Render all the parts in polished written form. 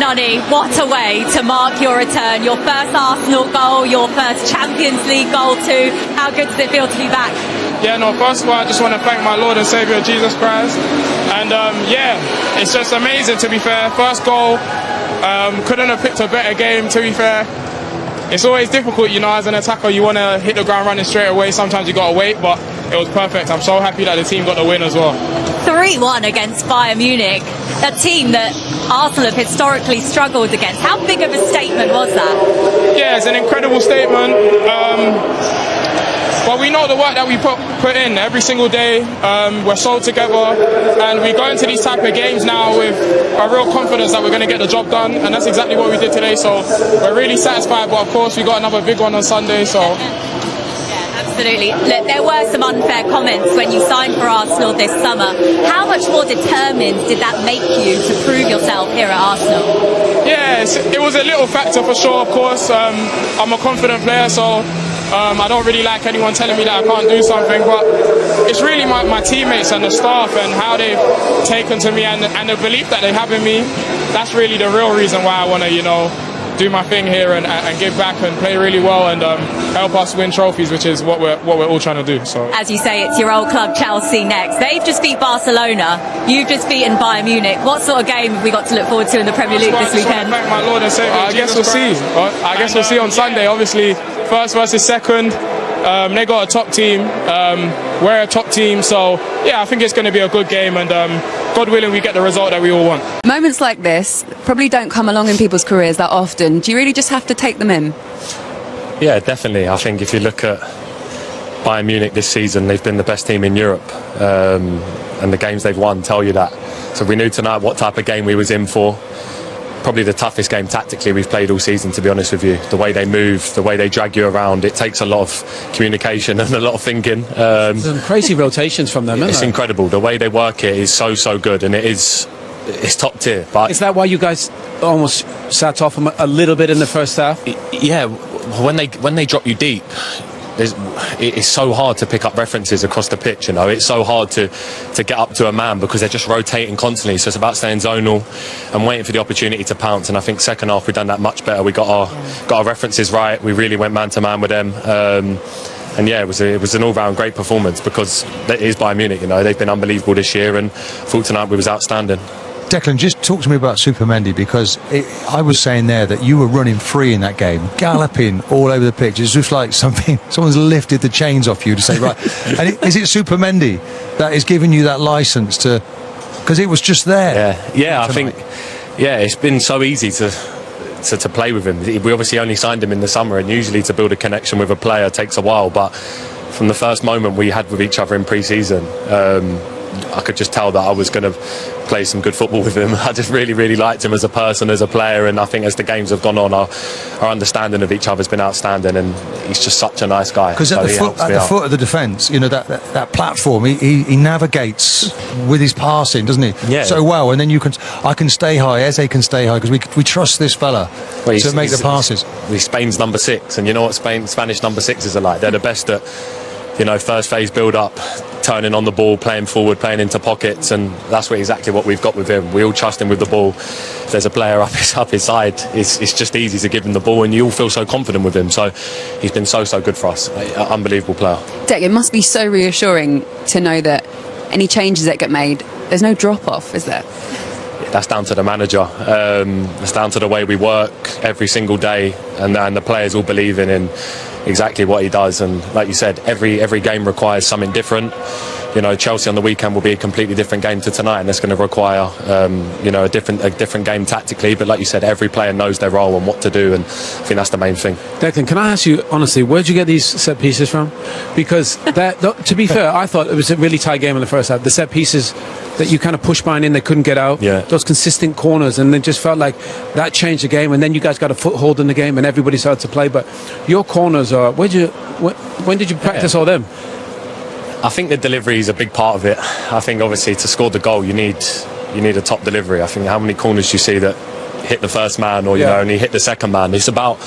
Nani, what a way to mark your return. Your first Arsenal goal, your first Champions League goal too. How good does it feel to be back? Yeah, no, first of all, I just want to thank my Lord and Saviour, Jesus Christ. And yeah, it's just amazing, to be fair. First goal, couldn't have picked a better game, to be fair. It's always difficult, you know, as an attacker, you want to hit the ground running straight away. Sometimes you got to wait, but it was perfect. I'm so happy that the team got the win as well. 3-1 against Bayern Munich, a team that Arsenal have historically struggled against. How big of a statement was that? Yeah, it's an incredible statement. But we know the work that we put in every single day. We're so together, and we go into these type of games now with a real confidence that we're going to get the job done, and that's exactly what we did today. So we're really satisfied. But of course, we got another big one on Sunday. So. Absolutely. Look, there were some unfair comments when you signed for Arsenal this summer. How much more determined did that make you to prove yourself here at Arsenal? Yeah, it was a little factor for sure, of course. I'm a confident player, so I don't really like anyone telling me that I can't do something, but it's really my teammates and the staff and how they've taken to me and the belief that they have in me. That's really the real reason why I want to, you know, do my thing here and give back and play really well and help us win trophies, which is what we're all trying to do. So, as you say, it's your old club Chelsea next. They've just beat Barcelona. You've just beaten Bayern Munich. What sort of game have we got to look forward to in the Premier League this weekend? Thank my Lord and Saviour. I guess we'll see. I guess we'll see on Sunday. Obviously, first versus second. They got a top team. We're a top team. So yeah, I think it's going to be a good game, and God willing, we get the result that we all want. Moments like this probably don't come along in people's careers that often. Do you really just have to take them in? Yeah, definitely. I think if you look at Bayern Munich this season, they've been the best team in Europe, and the games they've won tell you that. So we knew tonight what type of game we was in for. Probably the toughest game tactically we've played all season, to be honest with you. The way they move, the way they drag you around, it takes a lot of communication and a lot of thinking. Some crazy rotations from them, It's incredible. The way they work it is so good, and it's top tier. But is that why you guys almost sat off them a little bit in the first half? Yeah, when they drop you deep, it's so hard to pick up references across the pitch, you know. It's so hard to get up to a man because they're just rotating constantly. So it's about staying zonal and waiting for the opportunity to pounce. And I think second half we've done that much better. We got our references right. We really went man to man with them. And yeah, it was an all-round great performance because it is Bayern Munich, you know. They've been unbelievable this year, and thought tonight we was outstanding. Declan, just talk to me about Super Mendy, because I was saying there that you were running free in that game, galloping all over the pitch. It's just like someone's lifted the chains off you to say, right. And is it Super Mendy that is giving you that licence to, because it was just there? Yeah, I think, yeah, it's been so easy to play with him. We obviously only signed him in the summer, and usually to build a connection with a player takes a while, but from the first moment we had with each other in pre-season, I could just tell that I was going to play some good football with him. I just really liked him as a person, as a player, and I think as the games have gone on, our understanding of each other has been outstanding, and he's just such a nice guy. Because at the foot of the defence, you know, that platform, he navigates with his passing, doesn't he? Yeah. So well, and then I can stay high, Eze can stay high, because we trust this fella to make the passes. He's Spain's number 6, and you know what Spanish number 6s are like. They're the best at, you know, first phase build up, turning on the ball, playing forward, playing into pockets, and that's exactly what we've got with him. We all trust him with the ball. If there's a player up his side, it's just easy to give him the ball, and you all feel so confident with him. So he's been so good for us. Unbelievable player. Dick, it must be so reassuring to know that any changes that get made, there's no drop off, is there? That's down to the manager. It's down to the way we work every single day, and the players all believing in exactly what he does. And like you said, every game requires something different. You know, Chelsea on the weekend will be a completely different game to tonight, and it's going to require you know, a different game tactically. But like you said, every player knows their role and what to do, and I think that's the main thing. Declan, can I ask you honestly, where'd you get these set pieces from? Because to be fair, I thought it was a really tight game in the first half. The set pieces that you kind of pushed Bayern in, they couldn't get out. Yeah. Those consistent corners, and it just felt like that changed the game. And then you guys got a foothold in the game, and everybody started to play. But your corners are. When did you practice all them? I think the delivery is a big part of it. I think obviously to score the goal, you need a top delivery. I think how many corners you see that hit the first man, or you know, only hit the second man. It's about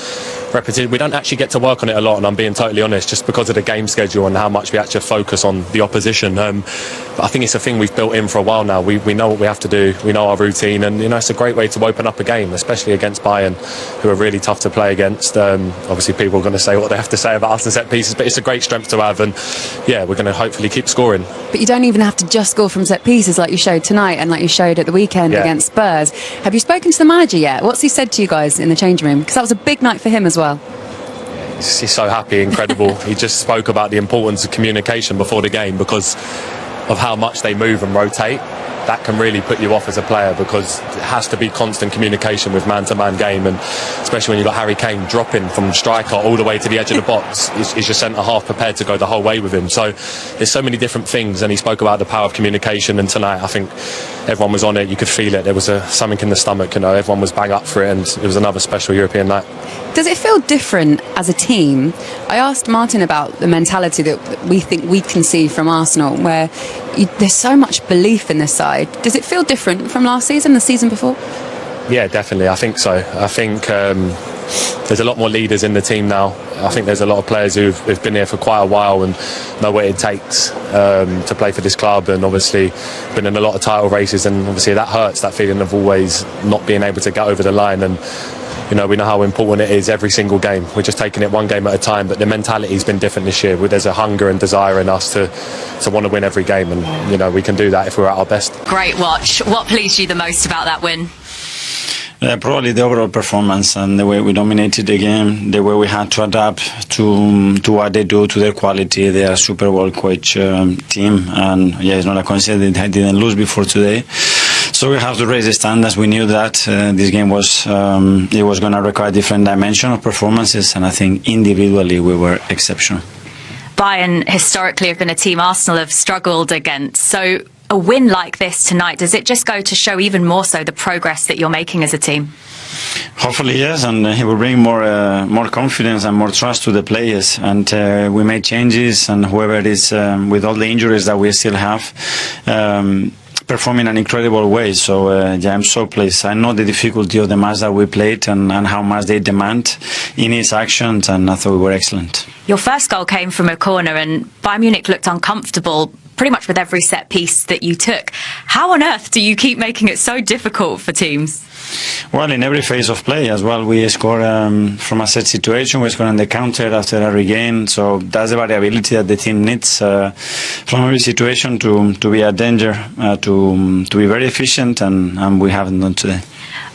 repetition. We don't actually get to work on it a lot, and I'm being totally honest, just because of the game schedule and how much we actually focus on the opposition. But I think it's a thing we've built in for a while now. We know what we have to do, we know our routine, and it's a great way to open up a game, especially against Bayern, who are really tough to play against. Obviously people are going to say what they have to say about us and set pieces, but it's a great strength to have, and yeah, we're going to hopefully keep scoring. But you don't even have to just score from set pieces like you showed tonight and like you showed at the weekend against Spurs. Have you spoken to the manager yet? What's he said to you guys in the change room? Because that was a big night for him as well. He's so happy, incredible. He just spoke about the importance of communication before the game because of how much they move and rotate. That can really put you off as a player because it has to be constant communication with man-to-man game, and especially when you've got Harry Kane dropping from striker all the way to the edge of the box. Is your centre-half prepared to go the whole way with him? So there's so many different things, and he spoke about the power of communication, and tonight I think everyone was on it. You could feel it. There was something in the stomach, everyone was bang up for it, and it was another special European night. Does it feel different as a team? I asked Martin about the mentality that we think we can see from Arsenal, where there's so much belief in this side. Does it feel different from last season, the season before? Yeah, definitely. I think so. I think there's a lot more leaders in the team now. I think there's a lot of players who've been here for quite a while and know what it takes to play for this club, and obviously been in a lot of title races, and obviously that hurts, that feeling of always not being able to get over the line. And we know how important it is every single game. We're just taking it one game at a time, but the mentality's been different this year. There's a hunger and desire in us to want to win every game, and we can do that if we're at our best. Great watch. What pleased you the most about that win? Probably the overall performance and the way we dominated the game, the way we had to adapt to what they do, to their quality. They are a super well coached team, and it's not a coincidence they didn't lose before today. So we have to raise the standards. We knew that this game was going to require a different dimension of performances, and I think individually we were exceptional. Bayern historically have been a team Arsenal have struggled against. So a win like this tonight, does it just go to show even more so the progress that you're making as a team? Hopefully, yes, and it will bring more confidence and more trust to the players. And we made changes, and whoever it is, with all the injuries that we still have, perform in an incredible way. So I'm so pleased. I know the difficulty of the match that we played and how much they demand in his actions, and I thought we were excellent. Your first goal came from a corner, and Bayern Munich looked uncomfortable pretty much with every set piece that you took. How on earth do you keep making it so difficult for teams? Well, in every phase of play as well, we score from a set situation, we score on the counter after every game, so that's the variability that the team needs from every situation to be a danger, to be very efficient, and we haven't done today.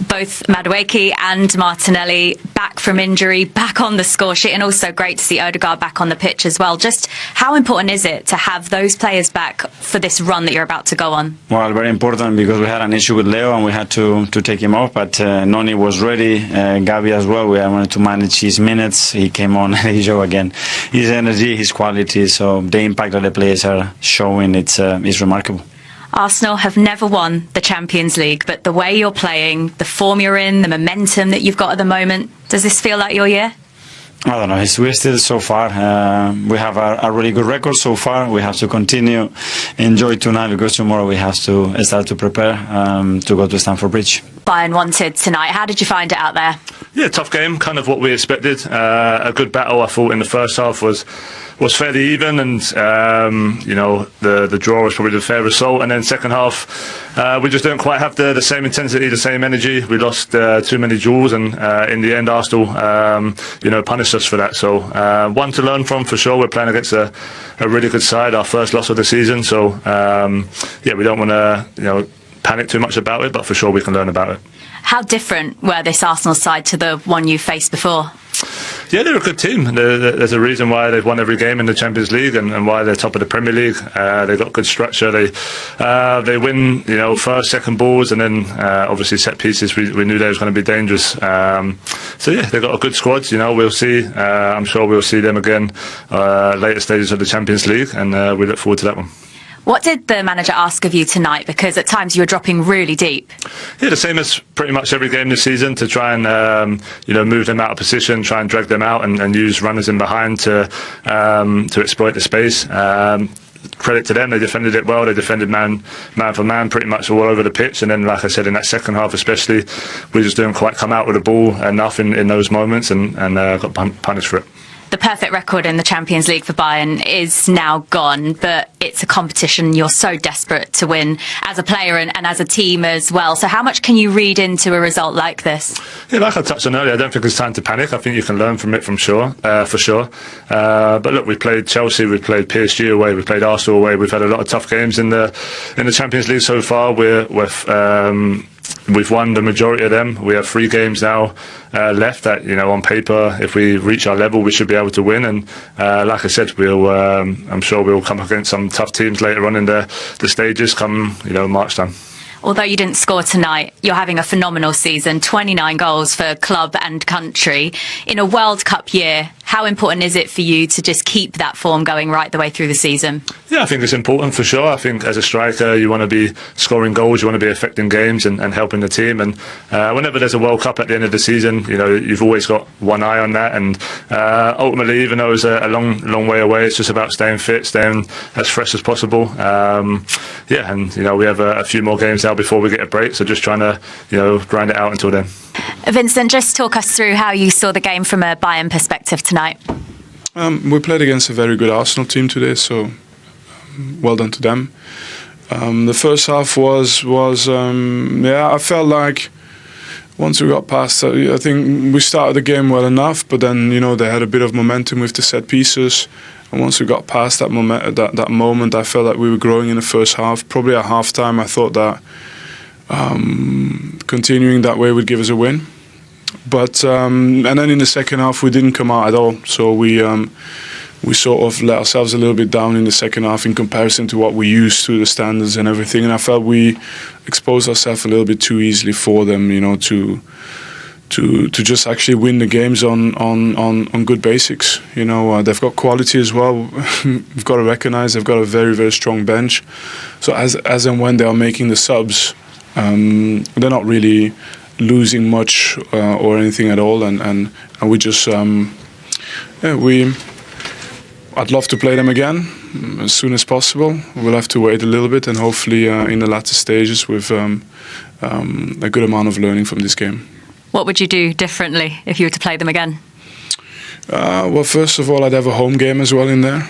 Both Madueke and Martinelli back from injury, back on the score sheet, and also great to see Odegaard back on the pitch as well. Just how important is it to have those players back for this run that you're about to go on? Well, very important, because we had an issue with Leo and we had to take him off, but Noni was ready, Gavi as well. We wanted to manage his minutes. He came on and he showed again his energy, his quality, so the impact that the players are showing, it's remarkable. Arsenal have never won the Champions League, but the way you're playing, the form you're in, the momentum that you've got at the moment, does this feel like your year? I don't know. We're still so far. We have a really good record so far. We have to continue, enjoy tonight, because tomorrow we have to start to prepare to go to Stamford Bridge. Bayern wanted tonight. How did you find it out there? Yeah, tough game, kind of what we expected. A good battle, I thought, in the first half was fairly even, and the draw was probably the fair result. And then second half, we just don't quite have the same intensity, the same energy. We lost too many duels, and in the end, Arsenal, punished us for that. So one to learn from for sure. We're playing against a really good side, our first loss of the season. So we don't want to panic too much about it, but for sure we can learn about it. How different were this Arsenal side to the one you faced before? Yeah, they're a good team. There's a reason why they've won every game in the Champions League and why they're top of the Premier League. They've got good structure. They win, first, second balls, and then obviously set pieces. We knew they was going to be dangerous. They've got a good squad. We'll see. I'm sure we'll see them again later stages of the Champions League, and we look forward to that one. What did the manager ask of you tonight? Because at times you were dropping really deep. Yeah, the same as pretty much every game this season, to try and move them out of position, try and drag them out, and use runners in behind to exploit the space. credit to them. They defended it well. They defended man for man pretty much all over the pitch. And then, like I said, in that second half especially, we just didn't quite come out with the ball enough in those moments and got punished for it. The perfect record in the Champions League for Bayern is now gone, but it's a competition you're so desperate to win as a player and as a team as well. So how much can you read into a result like this? Yeah, like I touched on earlier, I don't think it's time to panic. I think you can learn from it for sure. But look, we played Chelsea, we played PSG away, we played Arsenal away. We've had a lot of tough games in the Champions League so far. We've won the majority of them. We have 3 games now left that, on paper, if we reach our level, we should be able to win. And like I said, I'm sure we'll come against some tough teams later on in the stages come, March time. Although you didn't score tonight, you're having a phenomenal season, 29 goals for club and country. In a World Cup year, how important is it for you to just keep that form going right the way through the season? Yeah, I think it's important for sure. I think as a striker, you want to be scoring goals, you want to be affecting games and helping the team. And whenever there's a World Cup at the end of the season, you've always got one eye on that. And ultimately, even though it's a long way away, it's just about staying fit, staying as fresh as possible. We have a few more games now before we get a break, so just trying to grind it out until then. Vincent, just talk us through how you saw the game from a Bayern perspective tonight. We played against a very good Arsenal team today, so well done to them. The first half was I felt like once we got past, I think we started the game well enough, but then they had a bit of momentum with the set pieces. And once we got past that moment, I felt like we were growing in the first half. Probably at half time, I thought that continuing that way would give us a win. But and then in the second half, we didn't come out at all. So we sort of let ourselves a little bit down in the second half in comparison to what we used to, the standards and everything. And I felt we exposed ourselves a little bit too easily for them, to just actually win the games on good basics. They've got quality as well. We've got to recognise they've got a very, very strong bench. So as and when they are making the subs, they're not really losing much or anything at all. And we just I'd love to play them again as soon as possible. We'll have to wait a little bit, and hopefully in the latter stages with a good amount of learning from this game. What would you do differently if you were to play them again? Well, first of all, I'd have a home game as well in there.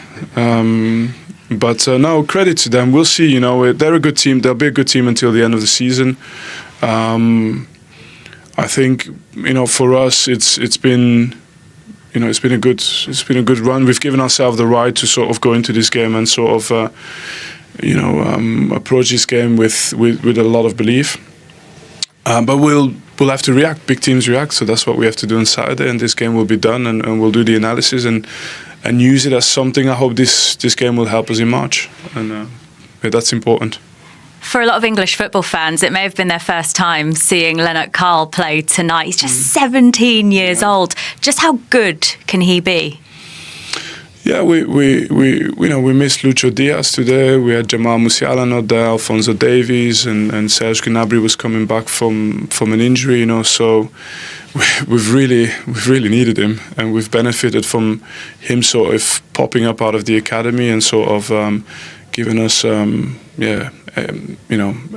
But no, credit to them. We'll see. They're a good team. They'll be a good team until the end of the season. I think for us, it's been a good run. We've given ourselves the right to sort of go into this game and sort of approach this game with a lot of belief. But we'll have to react. Big teams react, so that's what we have to do on Saturday. And this game will be done, and we'll do the analysis and use it as something. I hope this game will help us in March, and that's important. For a lot of English football fans, it may have been their first time seeing Lennart Karl play tonight. He's just 17 years old. Just how good can he be? Yeah, we missed Lucho Diaz today. We had Jamal Musiala not there, Alphonso Davies, and Serge Gnabry was coming back from an injury. So we've really needed him, and we've benefited from him sort of popping up out of the academy and sort of giving us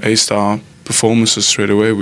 A-star performances straight away.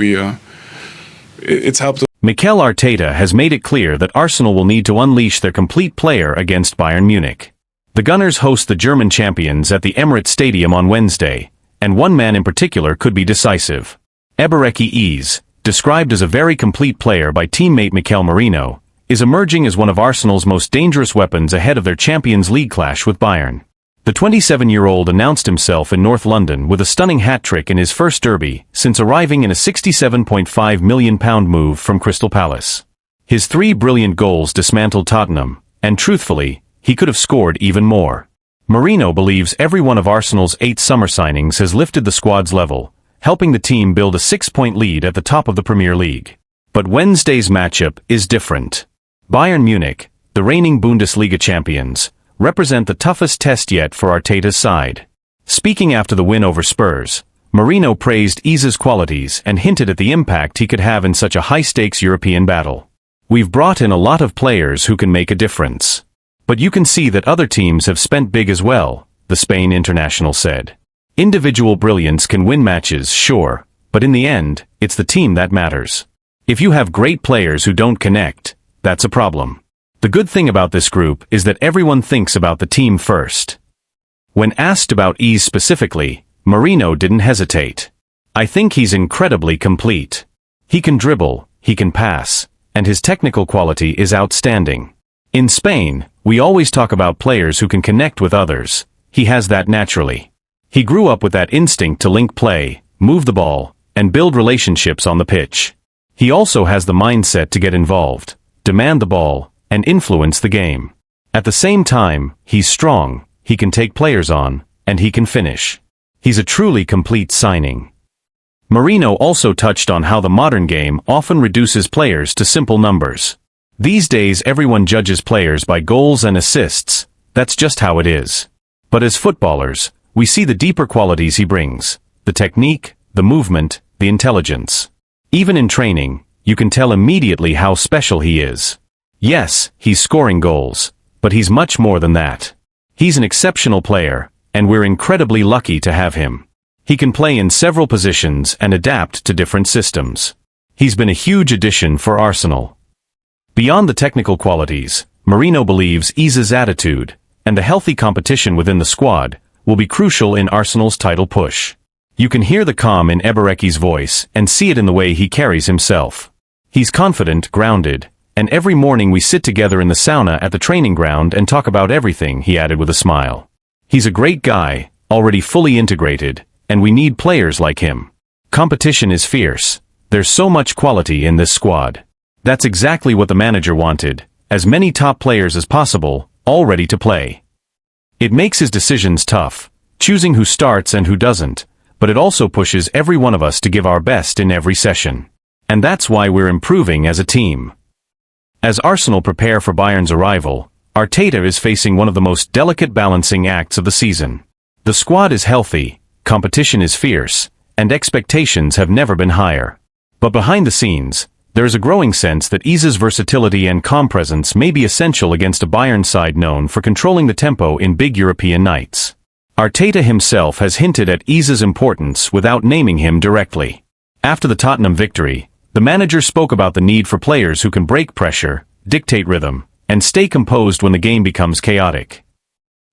It's helped. Mikel Arteta has made it clear that Arsenal will need to unleash their complete player against Bayern Munich. The Gunners host the German champions at the Emirates Stadium on Wednesday, and one man in particular could be decisive. Ebereki Eze, described as a very complete player by teammate Mikel Merino, is emerging as one of Arsenal's most dangerous weapons ahead of their Champions League clash with Bayern. The 27-year-old announced himself in North London with a stunning hat-trick in his first derby since arriving in a £67.5 million move from Crystal Palace. His 3 brilliant goals dismantled Tottenham, and truthfully, he could have scored even more. Mourinho believes every one of Arsenal's 8 summer signings has lifted the squad's level, helping the team build a 6-point lead at the top of the Premier League. But Wednesday's matchup is different. Bayern Munich, the reigning Bundesliga champions, represent the toughest test yet for Arteta's side. Speaking after the win over Spurs, Mourinho praised Eze's qualities and hinted at the impact he could have in such a high-stakes European battle. "We've brought in a lot of players who can make a difference. But you can see that other teams have spent big as well," the Spain international said. Individual brilliance can win matches, sure, but in the end, it's the team that matters. If you have great players who don't connect, that's a problem. The good thing about this group is that everyone thinks about the team first. When asked about Ease specifically, Marino didn't hesitate. I think he's incredibly complete. He can dribble, he can pass, and his technical quality is outstanding. In Spain, we always talk about players who can connect with others. He has that naturally. He grew up with that instinct to link play, move the ball, and build relationships on the pitch. He also has the mindset to get involved, demand the ball, and influence the game. At the same time, he's strong, he can take players on, and he can finish. He's a truly complete signing. Marino also touched on how the modern game often reduces players to simple numbers. These days everyone judges players by goals and assists, that's just how it is. But as footballers, we see the deeper qualities he brings, the technique, the movement, the intelligence. Even in training, you can tell immediately how special he is. Yes, he's scoring goals, but he's much more than that. He's an exceptional player, and we're incredibly lucky to have him. He can play in several positions and adapt to different systems. He's been a huge addition for Arsenal. Beyond the technical qualities, Marino believes Ease's attitude, and the healthy competition within the squad, will be crucial in Arsenal's title push. You can hear the calm in Eberechi's voice and see it in the way he carries himself. He's confident, grounded, and every morning we sit together in the sauna at the training ground and talk about everything, he added with a smile. He's a great guy, already fully integrated, and we need players like him. Competition is fierce. There's so much quality in this squad. That's exactly what the manager wanted, as many top players as possible, all ready to play. It makes his decisions tough, choosing who starts and who doesn't, but it also pushes every one of us to give our best in every session. And that's why we're improving as a team. As Arsenal prepare for Bayern's arrival, Arteta is facing one of the most delicate balancing acts of the season. The squad is healthy, competition is fierce, and expectations have never been higher. But behind the scenes, there is a growing sense that Ease's versatility and calm presence may be essential against a Bayern side known for controlling the tempo in big European nights. Arteta himself has hinted at Ease's importance without naming him directly. After the Tottenham victory, the manager spoke about the need for players who can break pressure, dictate rhythm, and stay composed when the game becomes chaotic.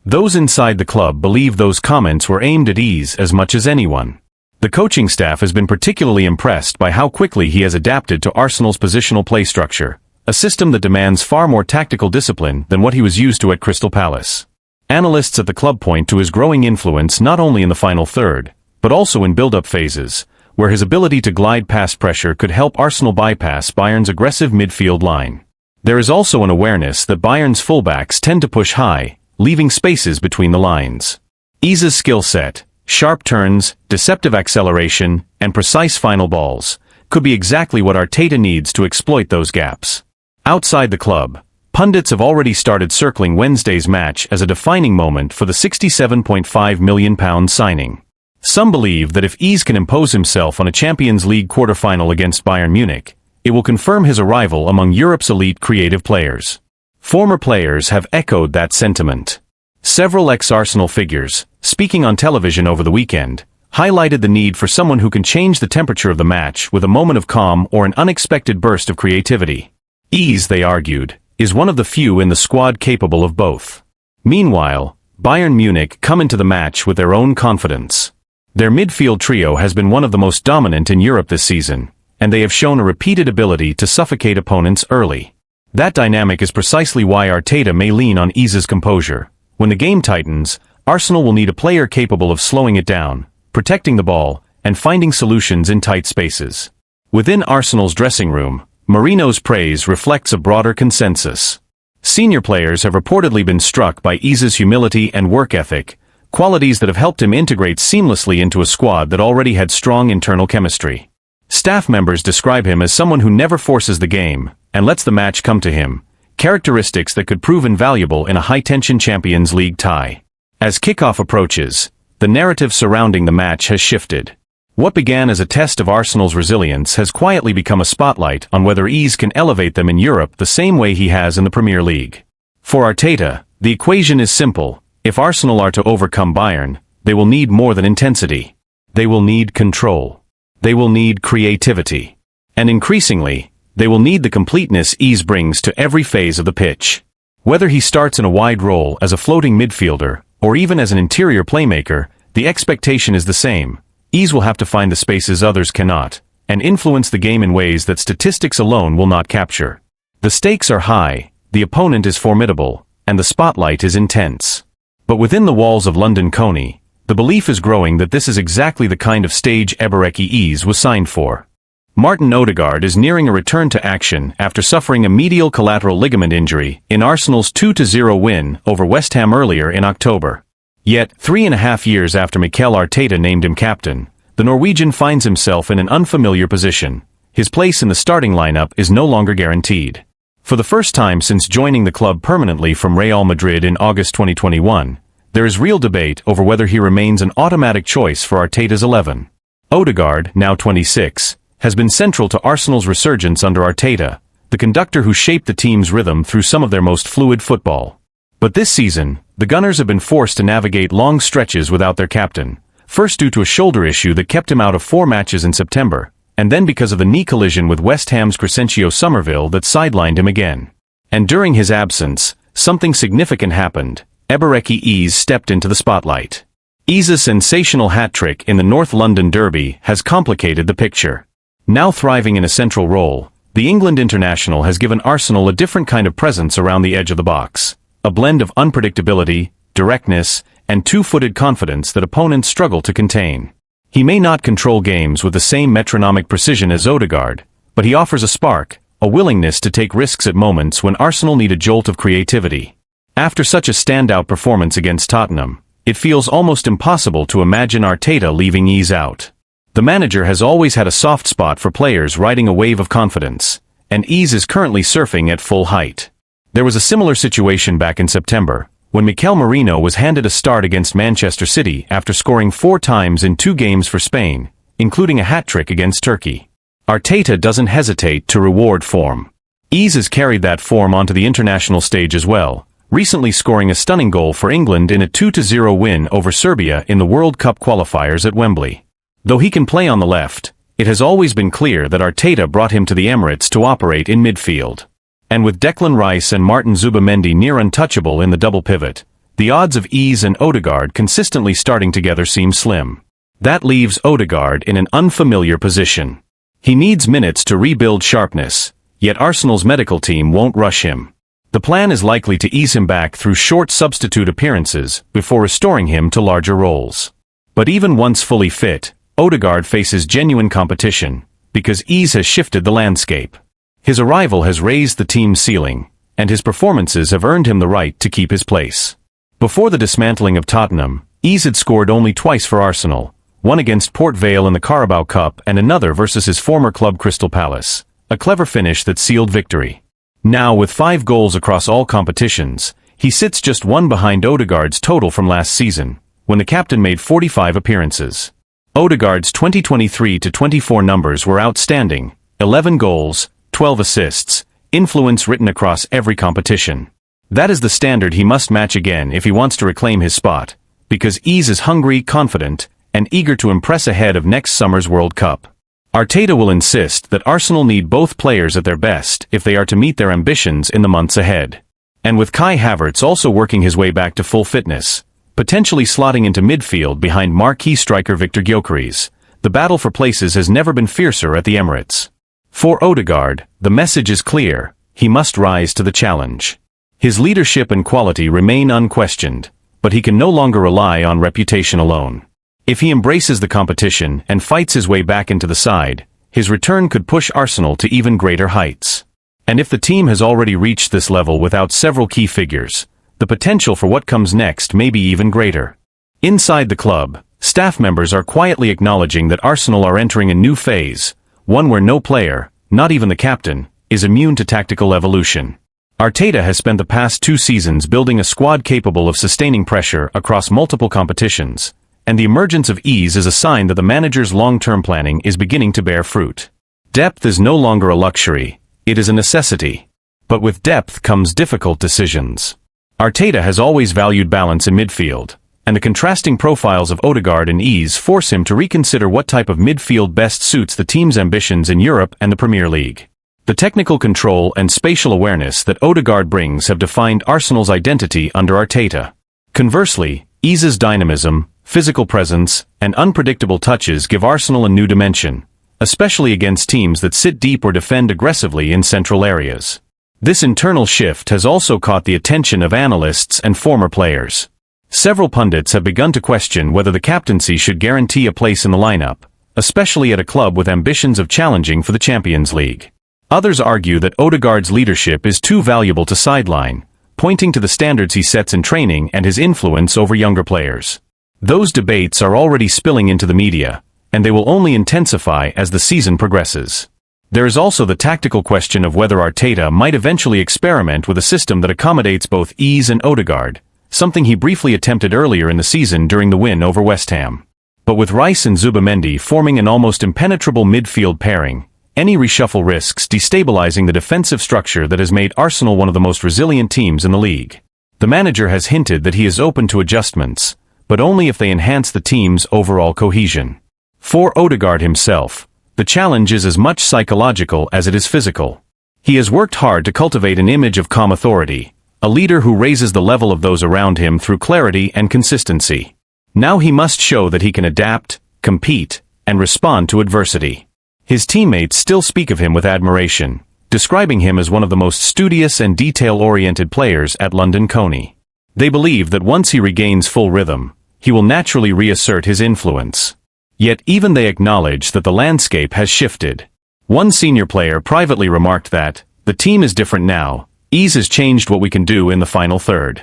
Those inside the club believe those comments were aimed at Ease as much as anyone. The coaching staff has been particularly impressed by how quickly he has adapted to Arsenal's positional play structure, a system that demands far more tactical discipline than what he was used to at Crystal Palace. Analysts at the club point to his growing influence not only in the final third, but also in build-up phases, where his ability to glide past pressure could help Arsenal bypass Bayern's aggressive midfield line. There is also an awareness that Bayern's fullbacks tend to push high, leaving spaces between the lines. Ease's skill set, sharp turns, deceptive acceleration, and precise final balls, could be exactly what Arteta needs to exploit those gaps. Outside the club, pundits have already started circling Wednesday's match as a defining moment for the £67.5 million signing. Some believe that if Ease can impose himself on a Champions League quarter-final against Bayern Munich, it will confirm his arrival among Europe's elite creative players. Former players have echoed that sentiment. Several ex-Arsenal figures, speaking on television over the weekend, highlighted the need for someone who can change the temperature of the match with a moment of calm or an unexpected burst of creativity. Ease, they argued, is one of the few in the squad capable of both. Meanwhile, Bayern Munich come into the match with their own confidence. Their midfield trio has been one of the most dominant in Europe this season, and they have shown a repeated ability to suffocate opponents early. That dynamic is precisely why Arteta may lean on Ease's composure. When the game tightens, Arsenal will need a player capable of slowing it down, protecting the ball, and finding solutions in tight spaces. Within Arsenal's dressing room, Marino's praise reflects a broader consensus. Senior players have reportedly been struck by Ease's humility and work ethic, qualities that have helped him integrate seamlessly into a squad that already had strong internal chemistry. Staff members describe him as someone who never forces the game, and lets the match come to him, characteristics that could prove invaluable in a high-tension Champions League tie. As kickoff approaches, the narrative surrounding the match has shifted. What began as a test of Arsenal's resilience has quietly become a spotlight on whether Ease can elevate them in Europe the same way he has in the Premier League. For Arteta, the equation is simple: If Arsenal are to overcome Bayern, they will need more than intensity. They will need control. They will need creativity. And increasingly, they will need the completeness Eze brings to every phase of the pitch. Whether he starts in a wide role as a floating midfielder, or even as an interior playmaker, the expectation is the same. Eze will have to find the spaces others cannot, and influence the game in ways that statistics alone will not capture. The stakes are high, the opponent is formidable, and the spotlight is intense. But within the walls of London Coney, the belief is growing that this is exactly the kind of stage Ebereki Eze was signed for. Martin Odegaard is nearing a return to action after suffering a medial collateral ligament injury in Arsenal's 2-0 win over West Ham earlier in October. Yet, 3.5 years after Mikel Arteta named him captain, the Norwegian finds himself in an unfamiliar position. His place in the starting lineup is no longer guaranteed. For the first time since joining the club permanently from Real Madrid in August 2021, there is real debate over whether he remains an automatic choice for Arteta's 11. Odegaard, now 26, has been central to Arsenal's resurgence under Arteta, the conductor who shaped the team's rhythm through some of their most fluid football. But this season, the Gunners have been forced to navigate long stretches without their captain, first due to a shoulder issue that kept him out of 4 matches in September, and then because of the knee collision with West Ham's Crescencio Somerville that sidelined him again. And during his absence, something significant happened. Ebereki Eze stepped into the spotlight. Eze's sensational hat-trick in the North London Derby has complicated the picture. Now thriving in a central role, the England international has given Arsenal a different kind of presence around the edge of the box. A blend of unpredictability, directness, and two-footed confidence that opponents struggle to contain. He may not control games with the same metronomic precision as Odegaard, but he offers a spark, a willingness to take risks at moments when Arsenal need a jolt of creativity. After such a standout performance against Tottenham, it feels almost impossible to imagine Arteta leaving Eze out. The manager has always had a soft spot for players riding a wave of confidence, and Eze is currently surfing at full height. There was a similar situation back in September, when Mikel Merino was handed a start against Manchester City after scoring 4 times in 2 games for Spain, including a hat-trick against Turkey. Arteta doesn't hesitate to reward form. Eze has carried that form onto the international stage as well, recently scoring a stunning goal for England in a 2-0 win over Serbia in the World Cup qualifiers at Wembley. Though he can play on the left, it has always been clear that Arteta brought him to the Emirates to operate in midfield. And with Declan Rice and Martin Zubamendi near untouchable in the double pivot, the odds of Eze and Odegaard consistently starting together seem slim. That leaves Odegaard in an unfamiliar position. He needs minutes to rebuild sharpness, yet Arsenal's medical team won't rush him. The plan is likely to ease him back through short substitute appearances before restoring him to larger roles. But even once fully fit, Odegaard faces genuine competition, because Eze has shifted the landscape. His arrival has raised the team's ceiling, and his performances have earned him the right to keep his place. Before the dismantling of Tottenham, Eze had scored only twice for Arsenal, one against Port Vale in the Carabao Cup and another versus his former club Crystal Palace, a clever finish that sealed victory. Now with 5 goals across all competitions, he sits just 1 behind Odegaard's total from last season, when the captain made 45 appearances. Odegaard's 2023-24 numbers were outstanding: 11 goals, 12 assists, influence written across every competition. That is the standard he must match again if he wants to reclaim his spot, because Eze is hungry, confident, and eager to impress ahead of next summer's World Cup. Arteta will insist that Arsenal need both players at their best if they are to meet their ambitions in the months ahead. And with Kai Havertz also working his way back to full fitness, potentially slotting into midfield behind marquee striker Victor Gyökeres, the battle for places has never been fiercer at the Emirates. For Odegaard, the message is clear: he must rise to the challenge. His leadership and quality remain unquestioned, but he can no longer rely on reputation alone. If he embraces the competition and fights his way back into the side, his return could push Arsenal to even greater heights. And if the team has already reached this level without several key figures, the potential for what comes next may be even greater. Inside the club, staff members are quietly acknowledging that Arsenal are entering a new phase, one where no player, not even the captain, is immune to tactical evolution. Arteta has spent the past 2 seasons building a squad capable of sustaining pressure across multiple competitions, and the emergence of Eze is a sign that the manager's long-term planning is beginning to bear fruit. Depth is no longer a luxury, it is a necessity. But with depth comes difficult decisions. Arteta has always valued balance in midfield, and the contrasting profiles of Odegaard and Ease force him to reconsider what type of midfield best suits the team's ambitions in Europe and the Premier League. The technical control and spatial awareness that Odegaard brings have defined Arsenal's identity under Arteta. Conversely, Ease's dynamism, physical presence, and unpredictable touches give Arsenal a new dimension, especially against teams that sit deep or defend aggressively in central areas. This internal shift has also caught the attention of analysts and former players. Several pundits have begun to question whether the captaincy should guarantee a place in the lineup, especially at a club with ambitions of challenging for the Champions League. Others argue that Odegaard's leadership is too valuable to sideline, pointing to the standards he sets in training and his influence over younger players. Those debates are already spilling into the media, and they will only intensify as the season progresses. There is also the tactical question of whether Arteta might eventually experiment with a system that accommodates both Ease and Odegaard, something he briefly attempted earlier in the season during the win over West Ham. But with Rice and Zubimendi forming an almost impenetrable midfield pairing, any reshuffle risks destabilizing the defensive structure that has made Arsenal one of the most resilient teams in the league. The manager has hinted that he is open to adjustments, but only if they enhance the team's overall cohesion. For Odegaard himself, the challenge is as much psychological as it is physical. He has worked hard to cultivate an image of calm authority, a leader who raises the level of those around him through clarity and consistency. Now he must show that he can adapt, compete, and respond to adversity. His teammates still speak of him with admiration, describing him as one of the most studious and detail-oriented players at London Coney. They believe that once he regains full rhythm, he will naturally reassert his influence. Yet even they acknowledge that the landscape has shifted. One senior player privately remarked that, "The team is different now, Ease has changed what we can do in the final third."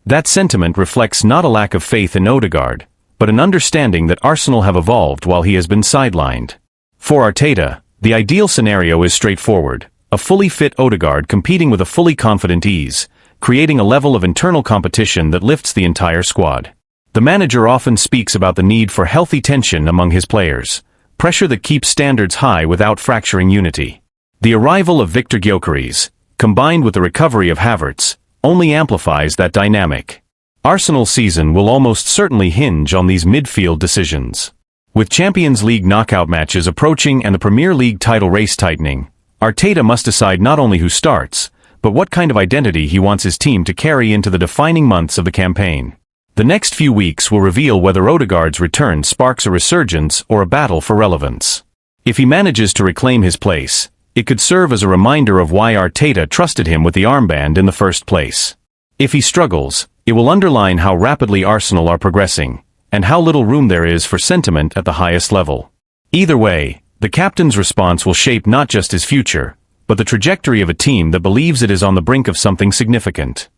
That sentiment reflects not a lack of faith in Odegaard, but an understanding that Arsenal have evolved while he has been sidelined. For Arteta, the ideal scenario is straightforward: a fully fit Odegaard competing with a fully confident Ease, creating a level of internal competition that lifts the entire squad. The manager often speaks about the need for healthy tension among his players, pressure that keeps standards high without fracturing unity. The arrival of Victor Gyökeres, combined with the recovery of Havertz, only amplifies that dynamic. Arsenal's season will almost certainly hinge on these midfield decisions. With Champions League knockout matches approaching and the Premier League title race tightening, Arteta must decide not only who starts, but what kind of identity he wants his team to carry into the defining months of the campaign. The next few weeks will reveal whether Odegaard's return sparks a resurgence or a battle for relevance. If he manages to reclaim his place, it could serve as a reminder of why Arteta trusted him with the armband in the first place. If he struggles, it will underline how rapidly Arsenal are progressing, and how little room there is for sentiment at the highest level. Either way, the captain's response will shape not just his future, but the trajectory of a team that believes it is on the brink of something significant.